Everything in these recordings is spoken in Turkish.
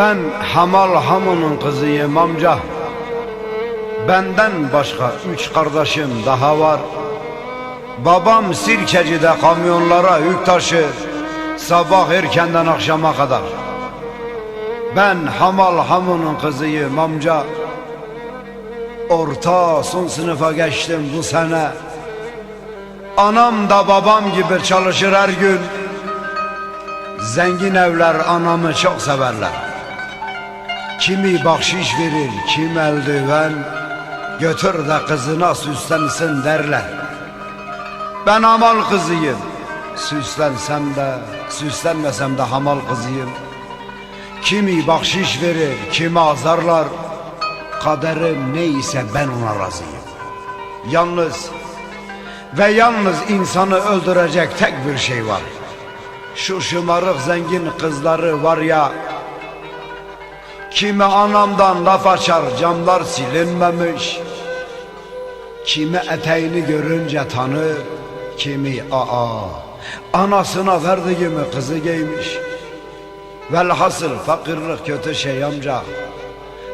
Ben Hamal Hamun'un kızıyım amca. Benden başka 3 kardeşim daha var. Babam Sirkeci'de kamyonlara yük taşır, sabah erkenden akşama kadar. Ben Hamal Hamun'un kızıyım amca. Orta son sınıfa geçtim bu sene. Anam da babam gibi çalışır her gün. Zengin evler anamı çok severler. Kimi bahşiş verir, kim eldiven, götür de kızına süslensin derler. Ben hamal kızıyım, süslensem de süslenmesem de hamal kızıyım. Kimi bahşiş verir, kimi azarlar, kaderim neyse ben ona razıyım. Yalnız ve yalnız insanı öldürecek tek bir şey var. Şu şımarık zengin kızları var ya, kimi anamdan laf açar camlar silinmemiş, kimi eteğini görünce tanır, kimi anasına verdiğimi kızı giymiş. Velhasıl fakirlik kötü şey amca,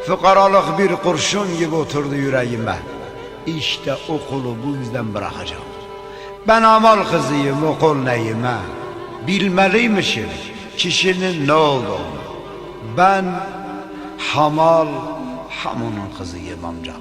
fukaralık bir kurşun gibi oturdu yüreğime. İşte okulu bu yüzden bırakacağım. Ben amal kızıyım, okul neyime? Bilmeliymişim kişinin ne olduğunu. Ben Hamal Hamun'un kızıyım amca.